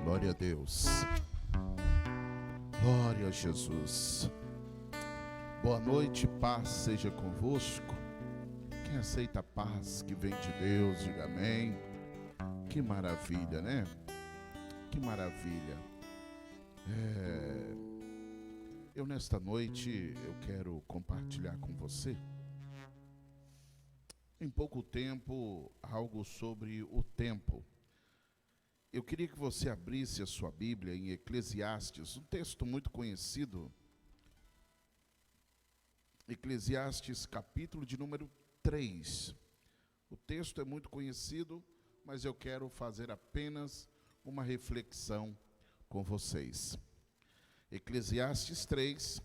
Glória a Deus. Glória a Jesus. Boa noite, paz seja convosco. Quem aceita a paz que vem de Deus, diga amém. Que maravilha, né? Que maravilha. Eu nesta noite, eu quero compartilhar com você, em pouco tempo, algo sobre o tempo. Eu queria que você abrisse a sua Bíblia em Eclesiastes, um texto muito conhecido. Eclesiastes, capítulo de número 3. O texto é muito conhecido, mas eu quero fazer apenas uma reflexão com vocês. Eclesiastes 3,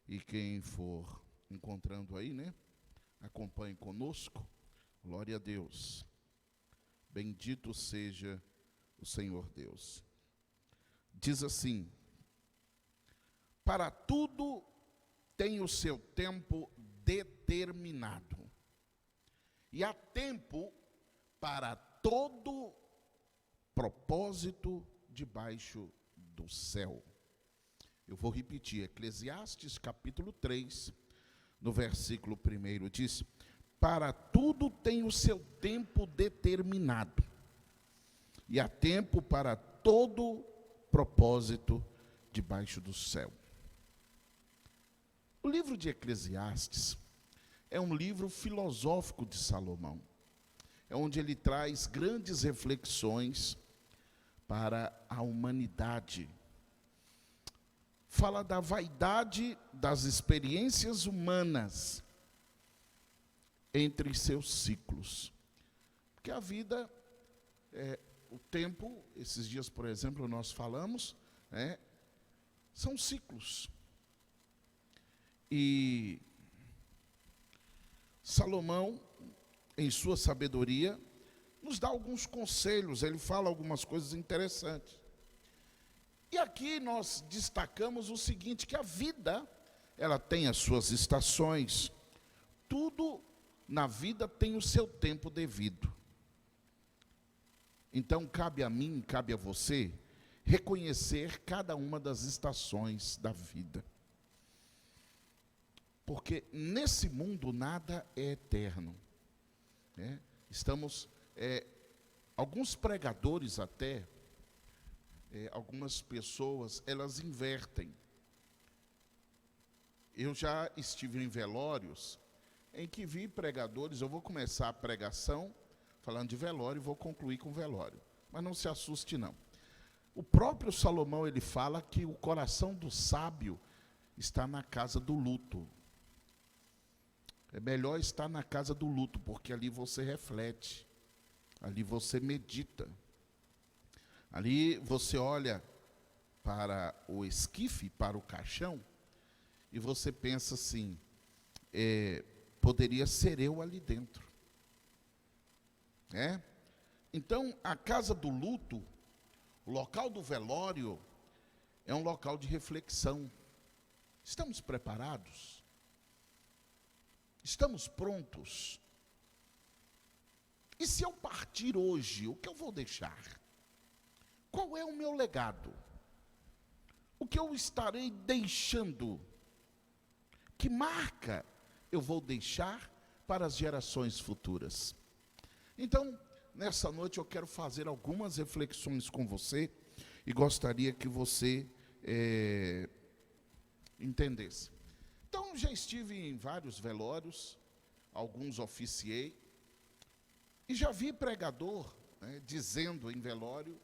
e quem for encontrando aí, né? Acompanhe conosco. Glória a Deus. Bendito seja o Senhor Deus. Diz assim: para tudo tem o seu tempo determinado, e há tempo para todo propósito debaixo do céu. Eu vou repetir, Eclesiastes capítulo 3, no versículo 1 diz: para tudo tem o seu tempo determinado, e há tempo para todo propósito debaixo do céu. O livro de Eclesiastes é um livro filosófico de Salomão. É onde ele traz grandes reflexões para a humanidade. Fala da vaidade das experiências humanas entre seus ciclos. Porque a vida, o tempo, esses dias, por exemplo, nós falamos, são ciclos. E Salomão, em sua sabedoria, nos dá alguns conselhos, ele fala algumas coisas interessantes. E aqui nós destacamos o seguinte, que a vida, ela tem as suas estações. Tudo na vida tem o seu tempo devido. Então cabe a mim, cabe a você, reconhecer cada uma das estações da vida. Porque nesse mundo nada é eterno. Alguns pregadores até, algumas pessoas, elas invertem. Eu já estive em velórios em que vi pregadores, eu vou começar a pregação falando de velório e vou concluir com velório. Mas não se assuste não. O próprio Salomão, ele fala que o coração do sábio está na casa do luto. É melhor estar na casa do luto, porque ali você reflete, ali você medita. Ali você olha para o esquife, para o caixão, e você pensa assim, poderia ser eu ali dentro. Então, a casa do luto, o local do velório, é um local de reflexão. Estamos preparados? Estamos prontos? E se eu partir hoje, o que eu vou deixar? Qual é o meu legado? O que eu estarei deixando? Que marca eu vou deixar para as gerações futuras? Então, nessa noite eu quero fazer algumas reflexões com você e gostaria que você entendesse. Então, já estive em vários velórios, alguns oficiei, e já vi pregador dizendo em velório,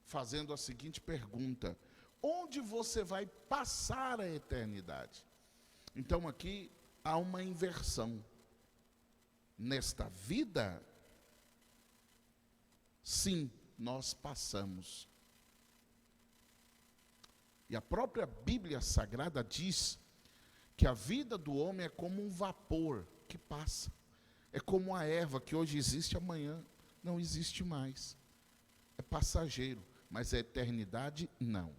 fazendo a seguinte pergunta: onde você vai passar a eternidade? Então aqui há uma inversão. Nesta vida, sim, nós passamos. E a própria Bíblia Sagrada diz que a vida do homem é como um vapor que passa. É como a erva que hoje existe, amanhã não existe mais. É passageiro. Mas a eternidade, não.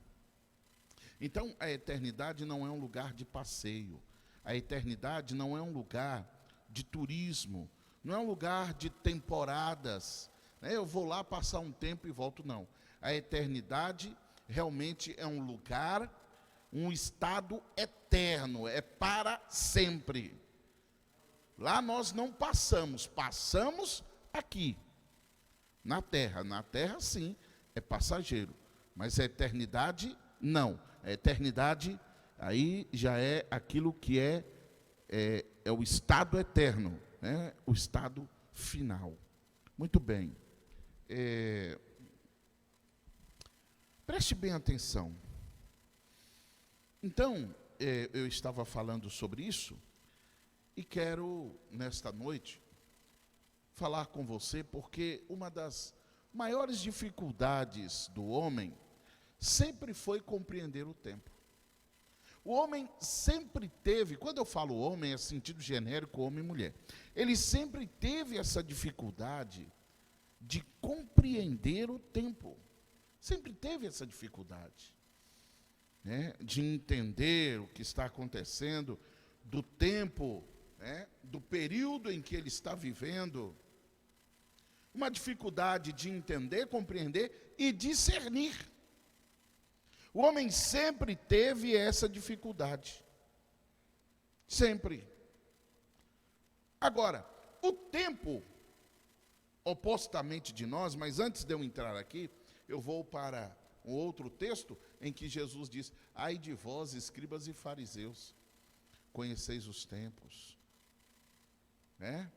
Então, a eternidade não é um lugar de passeio. A eternidade não é um lugar de turismo. Não é um lugar de temporadas. Eu vou lá passar um tempo e volto, não. A eternidade realmente é um lugar, um estado eterno, é para sempre. Lá nós não passamos, passamos aqui, na terra. Na terra, sim, é passageiro, mas a eternidade, não. A eternidade, aí já é aquilo que é o estado eterno, né? O estado final. Muito bem. Preste bem atenção. Então, eu estava falando sobre isso e quero, nesta noite, falar com você, porque uma das maiores dificuldades do homem sempre foi compreender o tempo. O homem sempre teve, quando eu falo homem, é sentido genérico, homem e mulher. Ele sempre teve essa dificuldade de compreender o tempo. Sempre teve essa dificuldade, né, de entender o que está acontecendo, do tempo, né, do período em que ele está vivendo. Uma dificuldade de entender, compreender e discernir. O homem sempre teve essa dificuldade. Sempre. Agora, o tempo, opostamente de nós, mas antes de eu entrar aqui, eu vou para um outro texto em que Jesus diz: ai de vós, escribas e fariseus, conheceis os tempos. Né?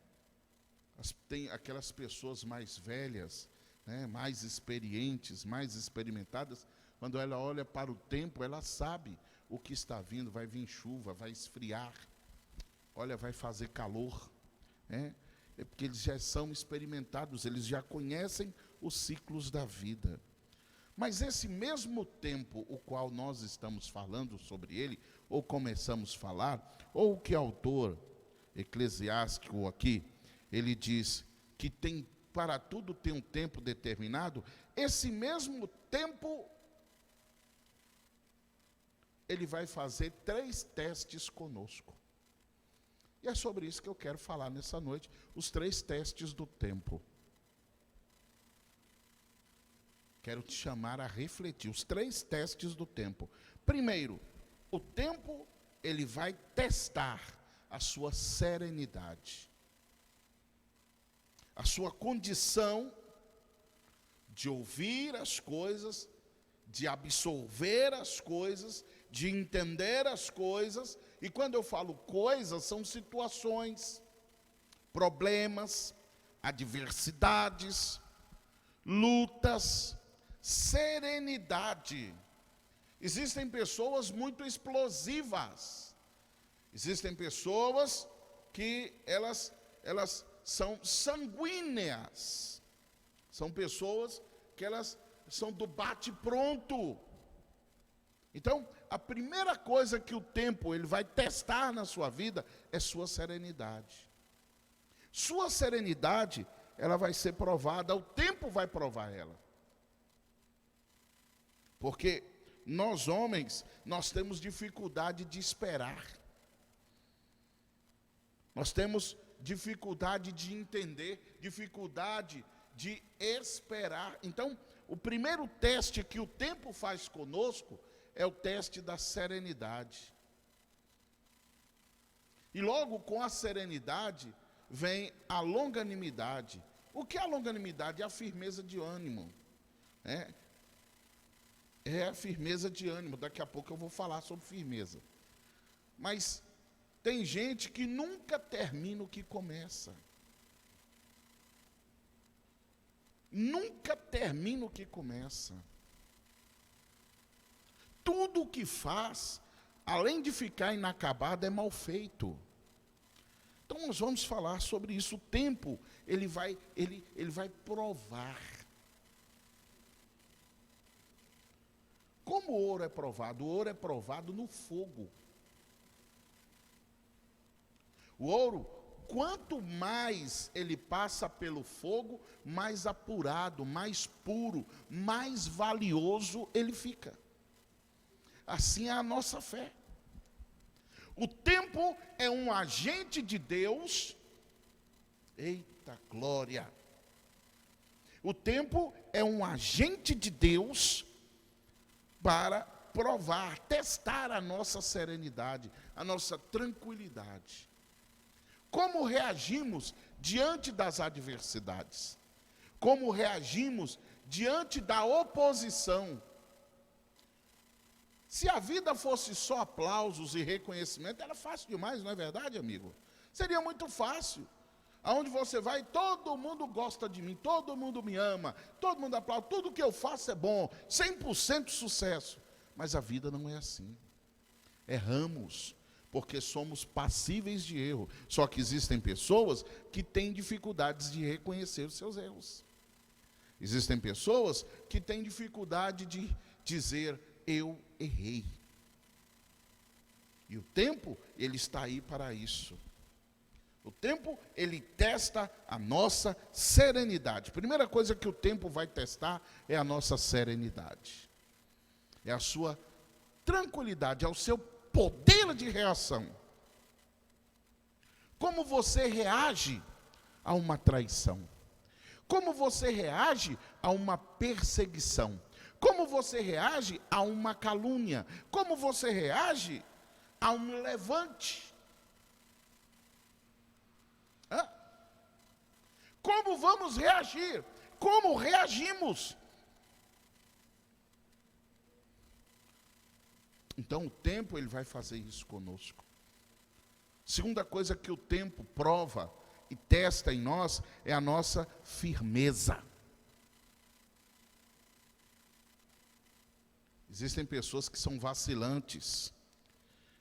Tem aquelas pessoas mais velhas, né, mais experientes, mais experimentadas, quando ela olha para o tempo, ela sabe o que está vindo, vai vir chuva, vai esfriar, olha, vai fazer calor, né? É porque eles já são experimentados, eles já conhecem os ciclos da vida. Mas esse mesmo tempo, o qual nós estamos falando sobre ele, ou começamos a falar, ou o que o autor eclesiástico aqui, ele diz que para tudo tem um tempo determinado, esse mesmo tempo, ele vai fazer 3 testes conosco. E é sobre isso que eu quero falar nessa noite, os 3 testes do tempo. Quero te chamar a refletir, os 3 testes do tempo. Primeiro, o tempo, ele vai testar a sua serenidade, a sua condição de ouvir as coisas, de absorver as coisas, de entender as coisas. E quando eu falo coisas, são situações, problemas, adversidades, lutas, serenidade. Existem pessoas muito explosivas. Existem pessoas que elas são sanguíneas. São pessoas que elas são do bate-pronto. Então, a primeira coisa que o tempo ele vai testar na sua vida é sua serenidade. Sua serenidade, ela vai ser provada, o tempo vai provar ela. Porque nós homens, nós temos dificuldade de esperar. Nós temos dificuldade de entender, dificuldade de esperar. Então, o primeiro teste que o tempo faz conosco é o teste da serenidade. E logo com a serenidade vem a longanimidade. O que é a longanimidade? É a firmeza de ânimo. É a firmeza de ânimo. Daqui a pouco eu vou falar sobre firmeza. Mas tem gente que nunca termina o que começa. Nunca termina o que começa. Tudo o que faz, além de ficar inacabado, é mal feito. Então nós vamos falar sobre isso. O tempo, ele vai provar. Como o ouro é provado? O ouro é provado no fogo. O ouro, quanto mais ele passa pelo fogo, mais apurado, mais puro, mais valioso ele fica. Assim é a nossa fé. O tempo é um agente de Deus. Eita glória! O tempo é um agente de Deus para provar, testar a nossa serenidade, a nossa tranquilidade. Como reagimos diante das adversidades? Como reagimos diante da oposição? Se a vida fosse só aplausos e reconhecimento, era fácil demais, não é verdade, amigo? Seria muito fácil. Aonde você vai, todo mundo gosta de mim, todo mundo me ama, todo mundo aplaude, tudo que eu faço é bom, 100% sucesso. Mas a vida não é assim. Erramos, porque somos passíveis de erro. Só que existem pessoas que têm dificuldades de reconhecer os seus erros. Existem pessoas que têm dificuldade de dizer, eu errei. E o tempo, ele está aí para isso. O tempo, ele testa a nossa serenidade. Primeira coisa que o tempo vai testar é a nossa serenidade. É a sua tranquilidade, é o seu poder de reação. Como você reage a uma traição? Como você reage a uma perseguição? Como você reage a uma calúnia? Como você reage a um levante? Como vamos reagir? Como reagimos? Então o tempo, ele vai fazer isso conosco. Segunda coisa que o tempo prova e testa em nós é a nossa firmeza. Existem pessoas que são vacilantes.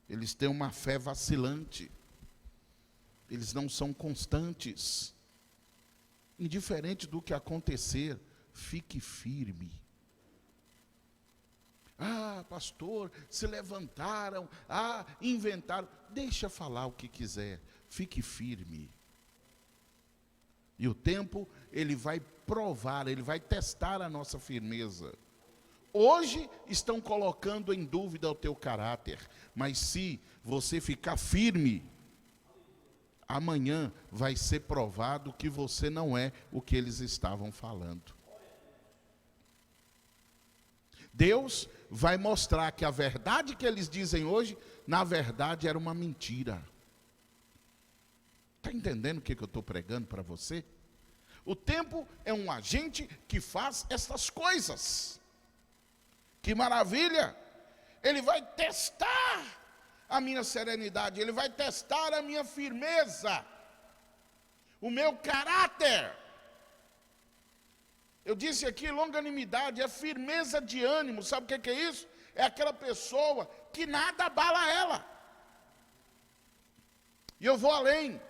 Eles têm uma fé vacilante. Eles não são constantes. Indiferente do que acontecer, fique firme. Ah, pastor, se levantaram, inventaram. Deixa falar o que quiser, fique firme. E o tempo, ele vai provar, ele vai testar a nossa firmeza. Hoje estão colocando em dúvida o teu caráter, mas se você ficar firme, amanhã vai ser provado que você não é o que eles estavam falando. Deus vai mostrar que a verdade que eles dizem hoje, na verdade era uma mentira. Está entendendo o que eu estou pregando para você? O tempo é um agente que faz essas coisas. Que maravilha! Ele vai testar a minha serenidade, ele vai testar a minha firmeza, o meu caráter. Eu disse aqui, longanimidade é firmeza de ânimo. Sabe o que é isso? É aquela pessoa que nada abala ela. E eu vou além.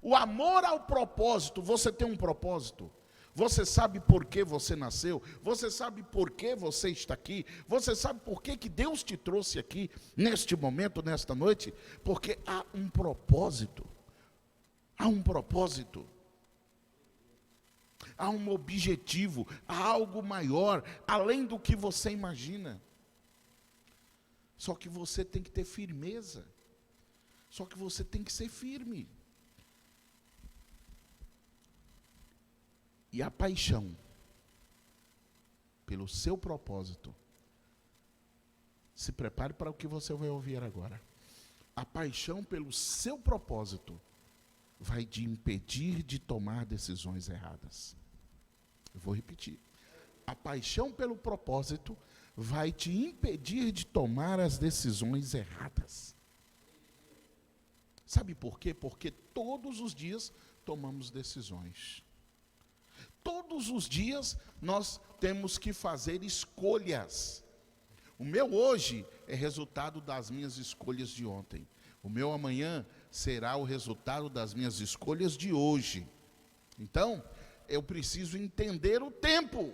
O amor ao propósito. Você tem um propósito? Você sabe por que você nasceu? Você sabe por que você está aqui? Você sabe por que Deus te trouxe aqui, neste momento, nesta noite? Porque há um propósito. Há um propósito. Há um objetivo, há algo maior, além do que você imagina. Só que você tem que ter firmeza. Só que você tem que ser firme. E a paixão pelo seu propósito, se prepare para o que você vai ouvir agora. A paixão pelo seu propósito vai te impedir de tomar decisões erradas. Eu vou repetir. A paixão pelo propósito vai te impedir de tomar as decisões erradas. Sabe por quê? Porque todos os dias tomamos decisões. Todos os dias nós temos que fazer escolhas. O meu hoje é resultado das minhas escolhas de ontem. O meu amanhã será o resultado das minhas escolhas de hoje. Então, eu preciso entender o tempo.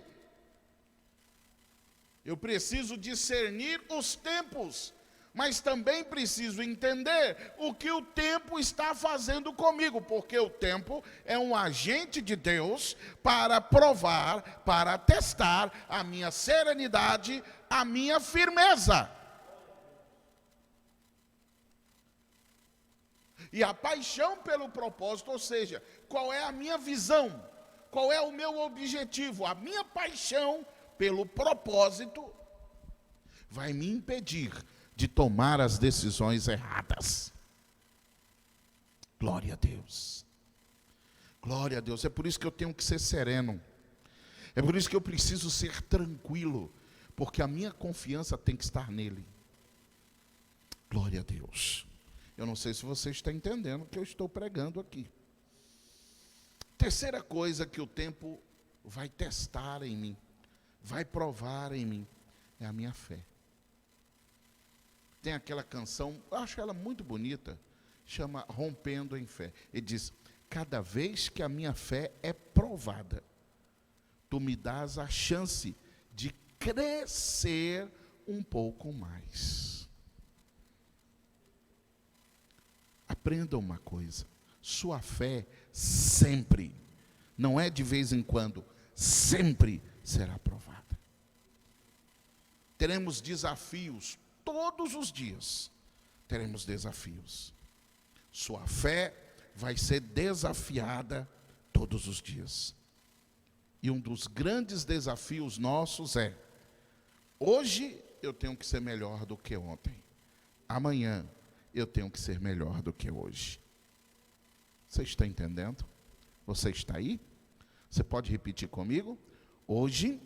Eu preciso discernir os tempos. Mas também preciso entender o que o tempo está fazendo comigo. Porque o tempo é um agente de Deus para provar, para testar a minha serenidade, a minha firmeza. E a paixão pelo propósito, ou seja, qual é a minha visão? qual é o meu objetivo, a minha paixão pelo propósito, vai me impedir de tomar as decisões erradas. Glória a Deus. Glória a Deus. É por isso que eu tenho que ser sereno. É por isso que eu preciso ser tranquilo, porque a minha confiança tem que estar nele. Glória a Deus. Eu não sei se você está entendendo o que eu estou pregando aqui. Terceira coisa que o tempo vai testar em mim, vai provar em mim, é a minha fé. Tem aquela canção, eu acho ela muito bonita, chama Rompendo em Fé. Ele diz: cada vez que a minha fé é provada, tu me dás a chance de crescer um pouco mais. Aprenda uma coisa, sua fé sempre, não é de vez em quando, sempre será provada. Teremos desafios, todos os dias teremos desafios. Sua fé vai ser desafiada todos os dias. E um dos grandes desafios nossos é: hoje eu tenho que ser melhor do que ontem. Amanhã eu tenho que ser melhor do que hoje. Você está entendendo? Você está aí? Você pode repetir comigo? Hoje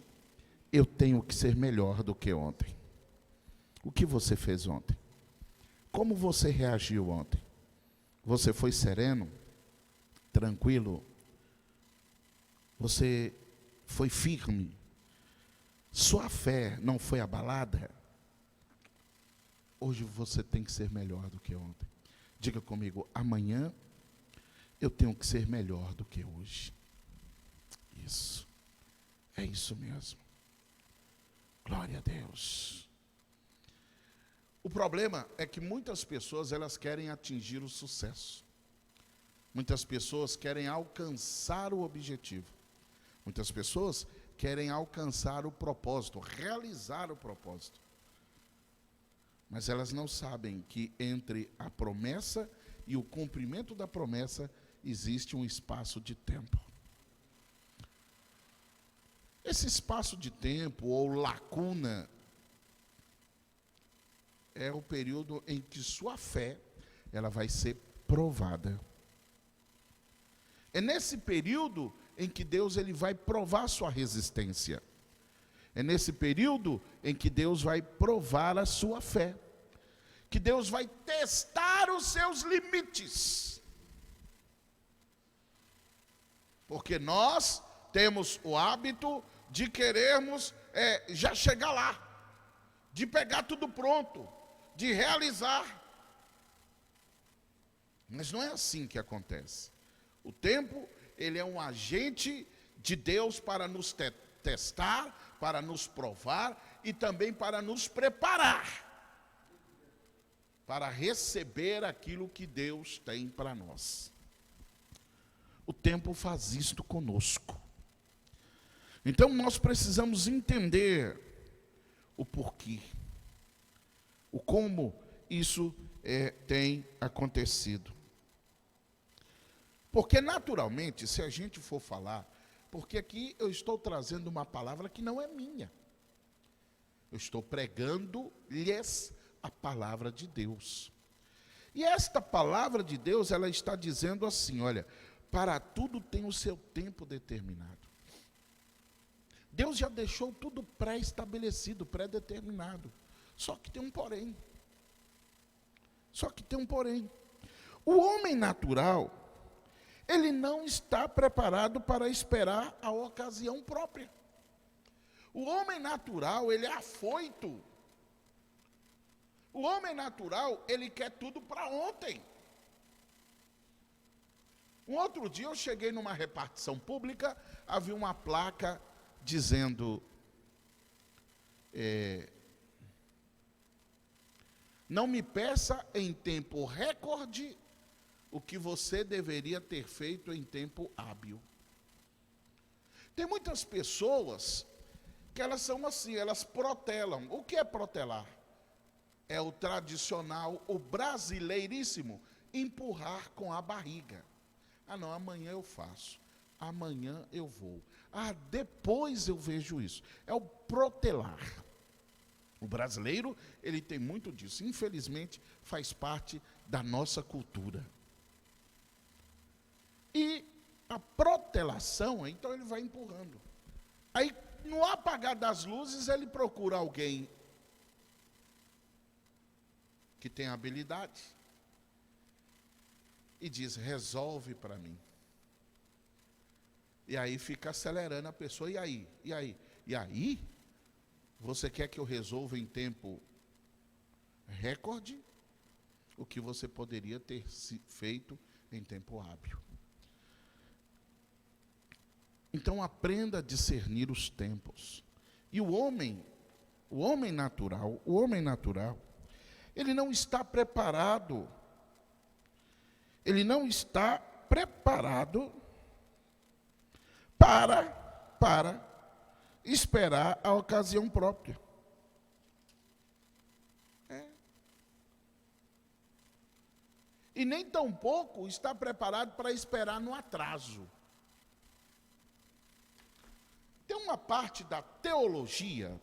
eu tenho que ser melhor do que ontem. O que você fez ontem? Como você reagiu ontem? Você foi sereno? Tranquilo? Você foi firme? Sua fé não foi abalada? Hoje você tem que ser melhor do que ontem. Diga comigo: amanhã eu tenho que ser melhor do que hoje. Isso. É isso mesmo. Glória a Deus. O problema é que muitas pessoas, elas querem atingir o sucesso. Muitas pessoas querem alcançar o objetivo. Muitas pessoas querem alcançar o propósito, realizar o propósito. Mas elas não sabem que entre a promessa e o cumprimento da promessa existe um espaço de tempo. Esse espaço de tempo ou lacuna é o período em que sua fé ela vai ser provada. É nesse período em que Deus ele vai provar sua resistência. É nesse período em que Deus vai provar a sua fé. Que Deus vai testar os seus limites. Porque nós temos o hábito de querermos já chegar lá. De pegar tudo pronto. De realizar. Mas não é assim que acontece. O tempo, ele é um agente de Deus para nos testar, para nos provar e também para nos preparar para receber aquilo que Deus tem para nós. O tempo faz isto conosco. Então nós precisamos entender o porquê, o como isso tem acontecido. Porque naturalmente, se a gente for falar, porque aqui eu estou trazendo uma palavra que não é minha. Eu estou pregando-lhes a palavra de Deus. E esta palavra de Deus, ela está dizendo assim, olha, para tudo tem o seu tempo determinado. Deus já deixou tudo pré-estabelecido, pré-determinado. Só que tem um porém. Só que tem um porém. O homem natural, ele não está preparado para esperar a ocasião própria. O homem natural, ele é afoito. O homem natural, ele quer tudo para ontem. Um outro dia eu cheguei numa repartição pública, havia uma placa dizendo, não me peça em tempo recorde o que você deveria ter feito em tempo hábil. Tem muitas pessoas que elas são assim, elas protelam. O que é protelar? É o tradicional, o brasileiríssimo, empurrar com a barriga. Ah não, amanhã eu faço. Amanhã eu vou. Depois eu vejo isso. É o protelar. O brasileiro, ele tem muito disso. Infelizmente, faz parte da nossa cultura. E a protelação, então ele vai empurrando. Aí, no apagar das luzes, ele procura alguém que tem habilidade e diz, resolve para mim. E aí fica acelerando a pessoa, e aí? E aí? Você quer que eu resolva em tempo recorde o que você poderia ter feito em tempo hábil? Então aprenda a discernir os tempos. E o homem natural, ele não está preparado. Ele não está preparado para esperar a ocasião própria. E nem tampouco está preparado para esperar no atraso. Tem uma parte da teologia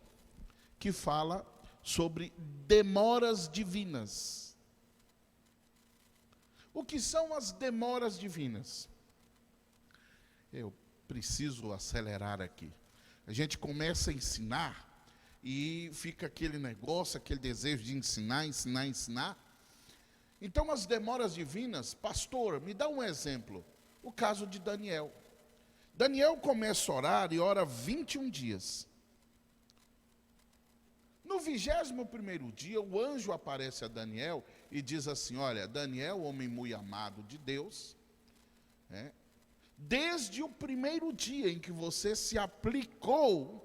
que fala sobre demoras divinas. O que são as demoras divinas? Eu preciso acelerar aqui. A gente começa a ensinar e fica aquele negócio, aquele desejo de ensinar. Então, as demoras divinas, pastor, me dá um exemplo. O caso de Daniel. Daniel começa a orar e ora 21 dias. No 21º dia, o anjo aparece a Daniel e diz assim, olha, Daniel, homem muito amado de Deus, desde o primeiro dia em que você se aplicou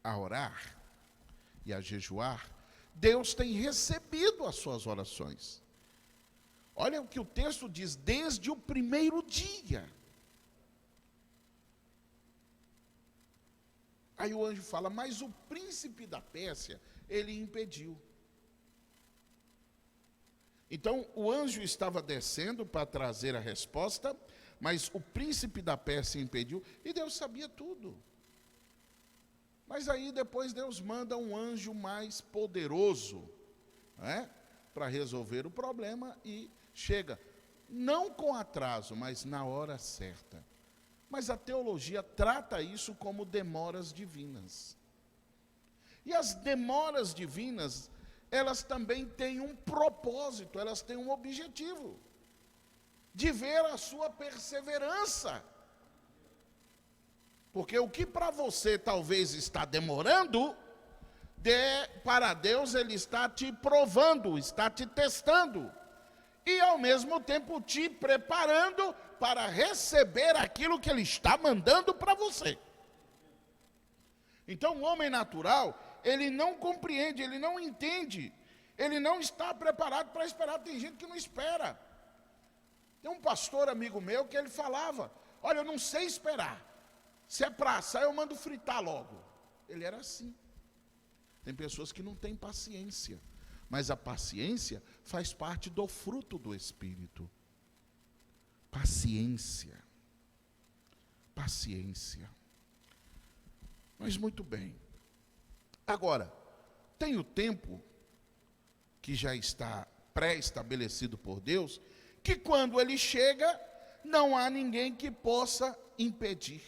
a orar e a jejuar, Deus tem recebido as suas orações. Olha o que o texto diz, desde o primeiro dia. Aí o anjo fala, mas o príncipe da Pérsia, ele impediu. Então, o anjo estava descendo para trazer a resposta, mas o príncipe da Pérsia impediu, e Deus sabia tudo. Mas aí depois Deus manda um anjo mais poderoso, para resolver o problema, e chega, não com atraso, mas na hora certa. Mas a teologia trata isso como demoras divinas. E as demoras divinas, elas também têm um propósito, elas têm um objetivo, de ver a sua perseverança. Porque o que para você talvez está demorando, para Deus ele está te provando, está te testando. E ao mesmo tempo te preparando para receber aquilo que ele está mandando para você. Então o homem natural, ele não compreende, ele não entende, ele não está preparado para esperar. Tem gente que não espera. Tem um pastor amigo meu que ele falava, olha, eu não sei esperar. Se é para assar, eu mando fritar logo. Ele era assim. Tem pessoas que não têm paciência. Mas a paciência faz parte do fruto do Espírito. Paciência. Paciência. Mas muito bem. Agora, tem o tempo que já está pré-estabelecido por Deus, que quando ele chega, não há ninguém que possa impedir.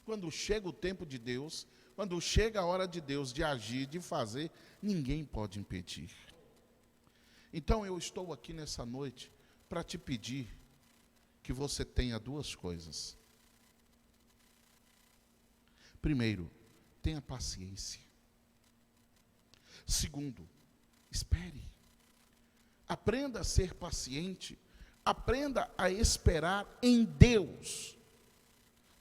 Quando chega o tempo de Deus, quando chega a hora de Deus de agir, de fazer, ninguém pode impedir. Então eu estou aqui nessa noite para te pedir que você tenha duas coisas. Primeiro, tenha paciência. Segundo, espere. Aprenda a ser paciente. Aprenda a esperar em Deus.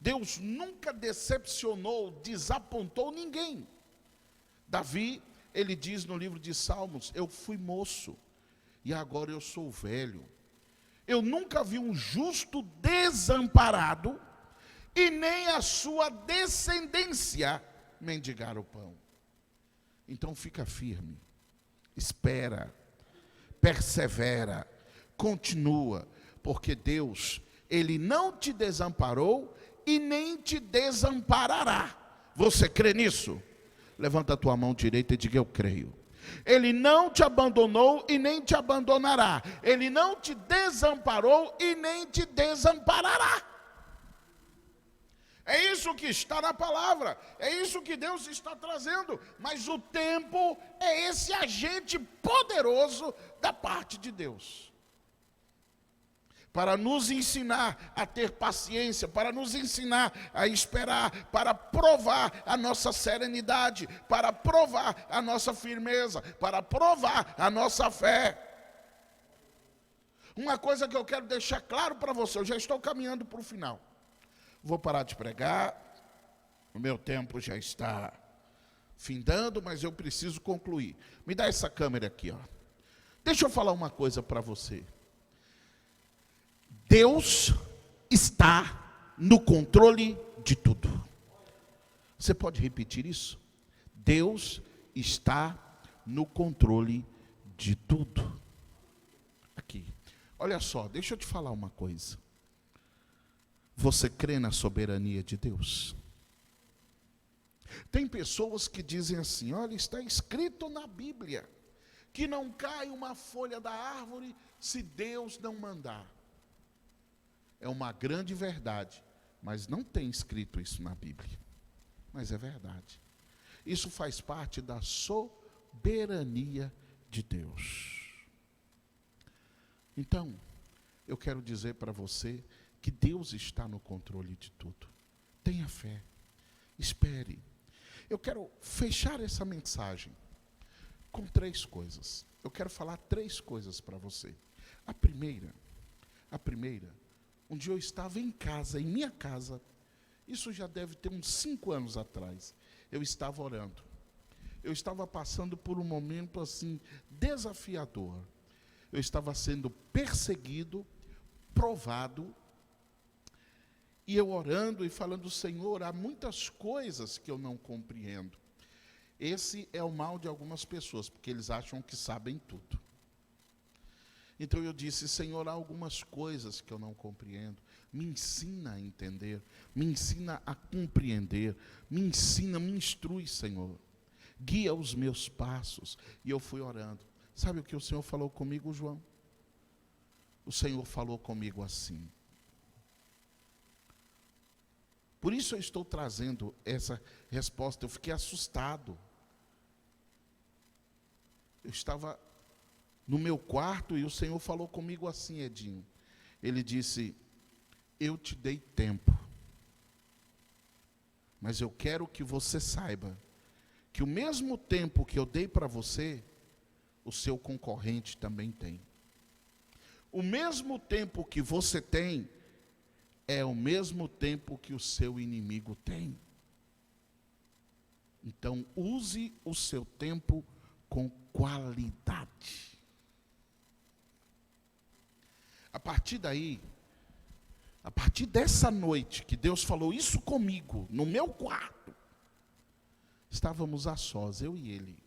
Deus nunca decepcionou, desapontou ninguém. Davi, ele diz no livro de Salmos, eu fui moço e agora eu sou velho. Eu nunca vi um justo desamparado e nem a sua descendência mendigar o pão. Então fica firme, espera, persevera, continua, porque Deus, Ele não te desamparou e nem te desamparará. Você crê nisso? Levanta a tua mão direita e diga: eu creio. Ele não te abandonou e nem te abandonará. Ele não te desamparou e nem te desamparará. É isso que está na palavra, é isso que Deus está trazendo. Mas o tempo é esse agente poderoso da parte de Deus, para nos ensinar a ter paciência, para nos ensinar a esperar, para provar a nossa serenidade, para provar a nossa firmeza, para provar a nossa fé. Uma coisa que eu quero deixar claro para você, eu já estou caminhando para o final. Vou parar de pregar, o meu tempo já está findando, mas eu preciso concluir. Me dá essa câmera aqui, ó. Deixa eu falar uma coisa para você. Deus está no controle de tudo. Você pode repetir isso? Deus está no controle de tudo. Aqui, olha só, deixa eu te falar uma coisa. Você crê na soberania de Deus? Tem pessoas que dizem assim: olha, está escrito na Bíblia que não cai uma folha da árvore se Deus não mandar. É uma grande verdade, mas não tem escrito isso na Bíblia. Mas é verdade. Isso faz parte da soberania de Deus. Então, eu quero dizer para você que Deus está no controle de tudo. Tenha fé, espere. Eu quero fechar essa mensagem com 3 coisas. Eu quero falar 3 coisas para você. A primeira, um dia eu estava em casa, em minha casa, isso já deve ter uns 5 anos atrás, eu estava orando. Eu estava passando por um momento assim, desafiador. Eu estava sendo perseguido, provado, e eu orando e falando: Senhor, há muitas coisas que eu não compreendo. Esse é o mal de algumas pessoas, porque eles acham que sabem tudo. Então eu disse: Senhor, há algumas coisas que eu não compreendo. Me ensina a entender, me ensina a compreender, me ensina, me instrui, Senhor. Guia os meus passos. E eu fui orando. Sabe o que o Senhor falou comigo, João? O Senhor falou comigo assim. Por isso eu estou trazendo essa resposta. Eu fiquei assustado. Eu estava no meu quarto e o Senhor falou comigo assim, Edinho. Ele disse: eu te dei tempo, mas eu quero que você saiba que o mesmo tempo que eu dei para você, o seu concorrente também tem. O mesmo tempo que você tem, é o mesmo tempo que o seu inimigo tem. Então, use o seu tempo com qualidade. A partir daí, a partir dessa noite que Deus falou isso comigo, no meu quarto, estávamos a sós, eu e ele.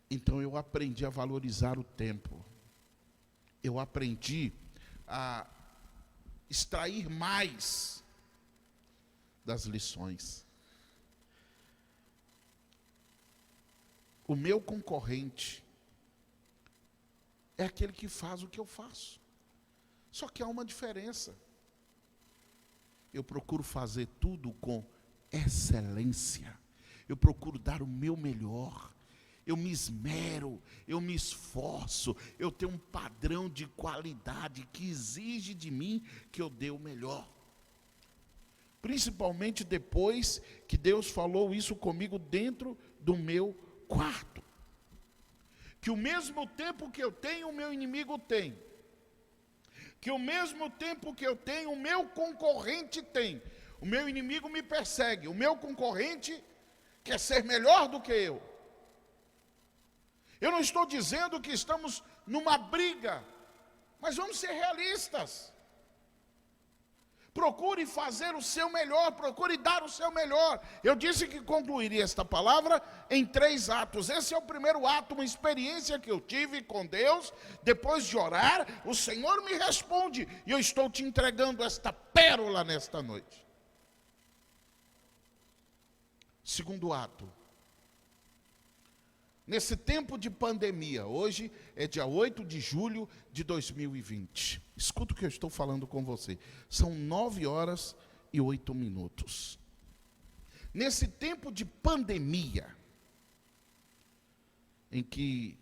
Então eu aprendi a valorizar o tempo. Eu aprendi a extrair mais das lições. O meu concorrente é aquele que faz o que eu faço. Só que há uma diferença. Eu procuro fazer tudo com excelência. Eu procuro dar o meu melhor. Eu me esmero, eu me esforço, eu tenho um padrão de qualidade que exige de mim que eu dê o melhor. Principalmente depois que Deus falou isso comigo dentro do meu quarto. Que o mesmo tempo que eu tenho, o meu inimigo tem. Que o mesmo tempo que eu tenho, o meu concorrente tem. O meu inimigo me persegue, o meu concorrente quer ser melhor do que eu. Eu não estou dizendo que estamos numa briga, mas vamos ser realistas. Procure fazer o seu melhor, procure dar o seu melhor. Eu disse que concluiria esta palavra em 3 atos. Esse é o primeiro ato, uma experiência que eu tive com Deus. Depois de orar, o Senhor me responde, e eu estou te entregando esta pérola nesta noite. Segundo ato. Nesse tempo de pandemia, hoje é dia 8 de julho de 2020. Escuta o que eu estou falando com você. São 9h08. Nesse tempo de pandemia, em que,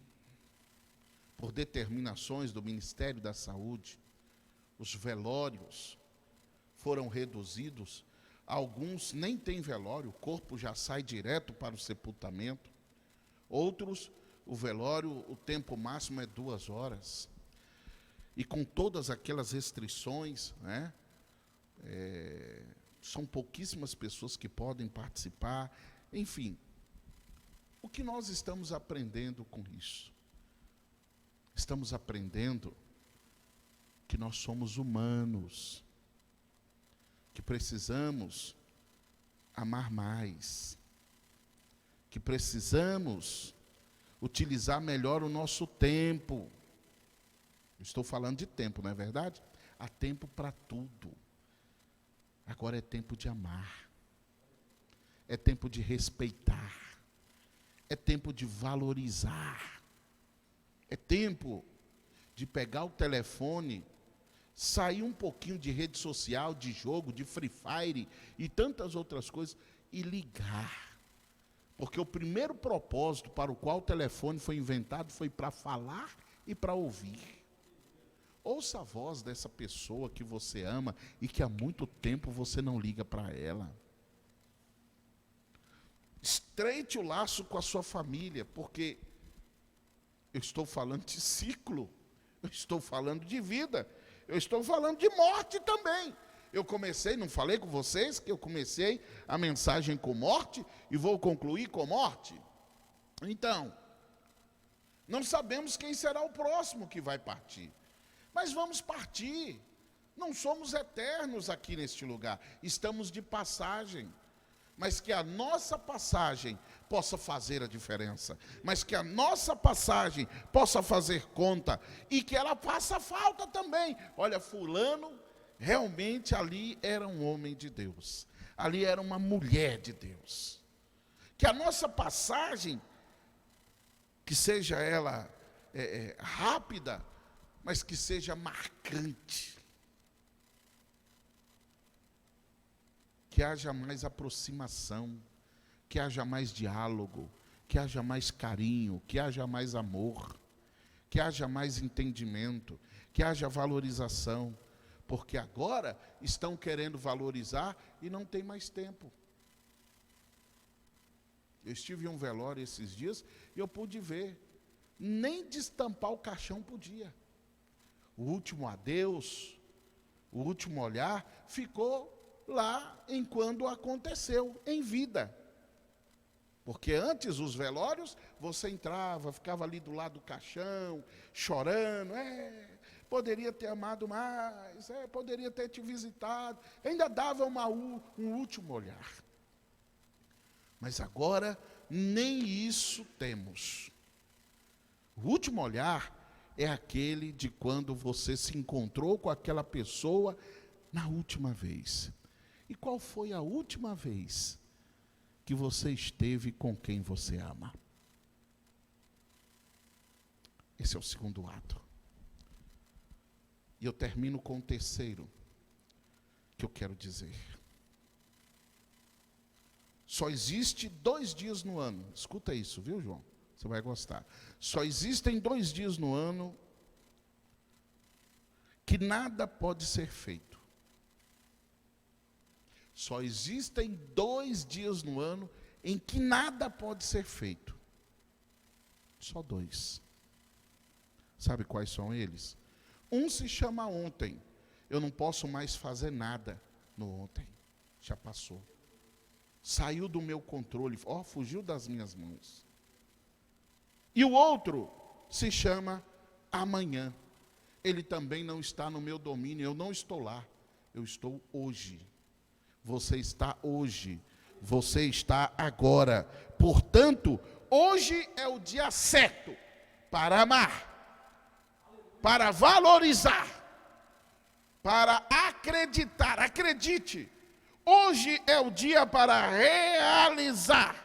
por determinações do Ministério da Saúde, os velórios foram reduzidos, alguns nem têm velório, o corpo já sai direto para o sepultamento. Outros, o velório, o tempo máximo é 2 horas. E com todas aquelas restrições, né, são pouquíssimas pessoas que podem participar. Enfim, o que nós estamos aprendendo com isso? Estamos aprendendo que nós somos humanos, que precisamos amar mais, que precisamos utilizar melhor o nosso tempo. Estou falando de tempo, não é verdade? Há tempo para tudo. Agora é tempo de amar. É tempo de respeitar. É tempo de valorizar. É tempo de pegar o telefone, sair um pouquinho de rede social, de jogo, de Free Fire e tantas outras coisas e ligar. Porque o primeiro propósito para o qual o telefone foi inventado foi para falar e para ouvir. Ouça a voz dessa pessoa que você ama e que há muito tempo você não liga para ela. Estreite o laço com a sua família, porque eu estou falando de ciclo, eu estou falando de vida, eu estou falando de morte também. Eu comecei, não falei com vocês, que eu comecei a mensagem com morte e vou concluir com morte? Então, não sabemos quem será o próximo que vai partir, mas vamos partir. Não somos eternos aqui neste lugar, estamos de passagem. Mas que a nossa passagem possa fazer a diferença, mas que a nossa passagem possa fazer conta e que ela faça falta também. Olha, fulano realmente ali era um homem de Deus, ali era uma mulher de Deus. Que a nossa passagem, que seja ela rápida, mas que seja marcante. Que haja mais aproximação, que haja mais diálogo, que haja mais carinho, que haja mais amor, que haja mais entendimento, que haja valorização. Porque agora estão querendo valorizar e não tem mais tempo. Eu estive em um velório esses dias e eu pude ver, nem destampar o caixão podia. O último adeus, o último olhar, ficou lá enquanto aconteceu, em vida. Porque antes, os velórios, você entrava, ficava ali do lado do caixão, chorando, poderia ter amado mais, poderia ter te visitado, ainda dava um último olhar. Mas agora, nem isso temos. O último olhar é aquele de quando você se encontrou com aquela pessoa na última vez. E qual foi a última vez que você esteve com quem você ama? Esse é o segundo ato. E eu termino com o terceiro que eu quero dizer. Só existe 2 dias no ano. Escuta isso, viu, João? Você vai gostar. Só existem 2 dias no ano que nada pode ser feito. Só existem 2 dias no ano em que nada pode ser feito. Só 2. Sabe quais são eles? Um se chama ontem. Eu não posso mais fazer nada no ontem. Já passou. Saiu do meu controle. Fugiu das minhas mãos. E o outro se chama amanhã. Ele também não está no meu domínio. Eu não estou lá. Eu estou hoje. Você está hoje. Você está agora. Portanto, hoje é o dia certo para amar, para valorizar, para acreditar. Acredite. Hoje é o dia para realizar.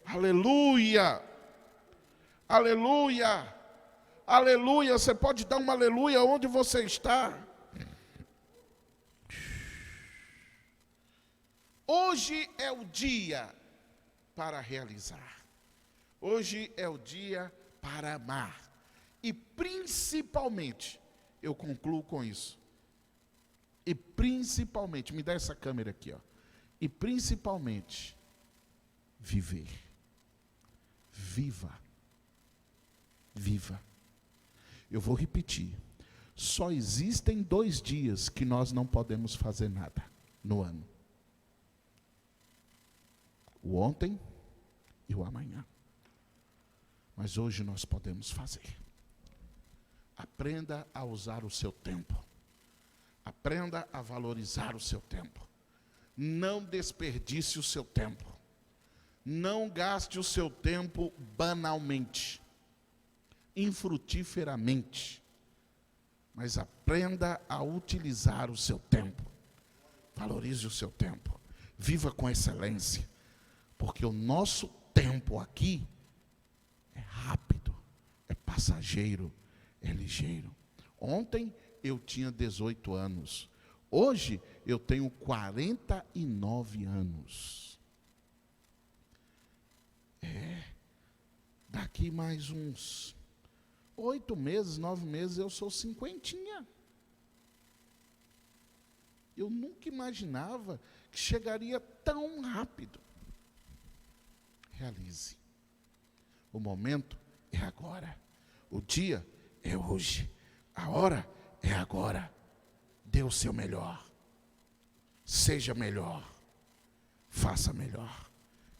Aleluia. Aleluia. Aleluia. Você pode dar uma aleluia onde você está. Hoje é o dia para realizar. Hoje é o dia para amar. E principalmente, eu concluo com isso. E principalmente, me dá essa câmera aqui, ó. E principalmente, viver. Viva. Viva. Eu vou repetir. Só existem 2 dias que nós não podemos fazer nada no ano. O ontem e o amanhã. Mas hoje nós podemos fazer. Aprenda a usar o seu tempo. Aprenda a valorizar o seu tempo. Não desperdice o seu tempo. Não gaste o seu tempo banalmente, infrutíferamente. Mas aprenda a utilizar o seu tempo. Valorize o seu tempo. Viva com excelência. Porque o nosso tempo aqui é rápido, é passageiro, é ligeiro. Ontem eu tinha 18 anos. Hoje eu tenho 49 anos. Daqui mais uns 8 meses, 9 meses, eu sou 50. Eu nunca imaginava que chegaria tão rápido. Realize. O momento é agora. O dia é hoje. A hora é agora. Dê o seu melhor. Seja melhor. Faça melhor.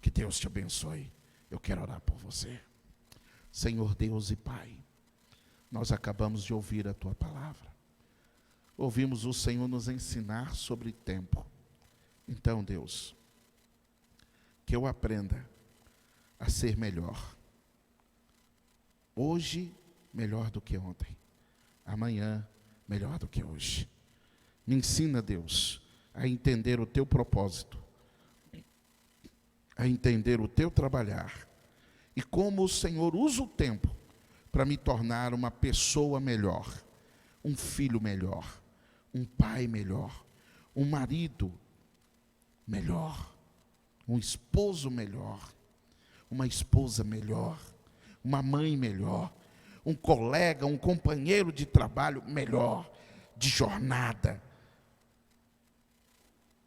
Que Deus te abençoe. Eu quero orar por você. Senhor Deus e Pai, nós acabamos de ouvir a Tua palavra. Ouvimos o Senhor nos ensinar sobre tempo. Então, Deus, que eu aprenda a ser melhor. Hoje, melhor do que ontem. Amanhã, melhor do que hoje. Me ensina, Deus, a entender o Teu propósito, a entender o Teu trabalhar, e como o Senhor usa o tempo para me tornar uma pessoa melhor, um filho melhor, um pai melhor, um marido melhor, um esposo melhor, uma esposa melhor, uma mãe melhor, um colega, um companheiro de trabalho melhor, de jornada,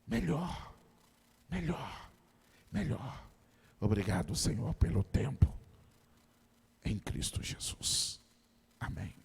melhor, melhor, melhor. Obrigado, Senhor, pelo tempo, em Cristo Jesus. Amém.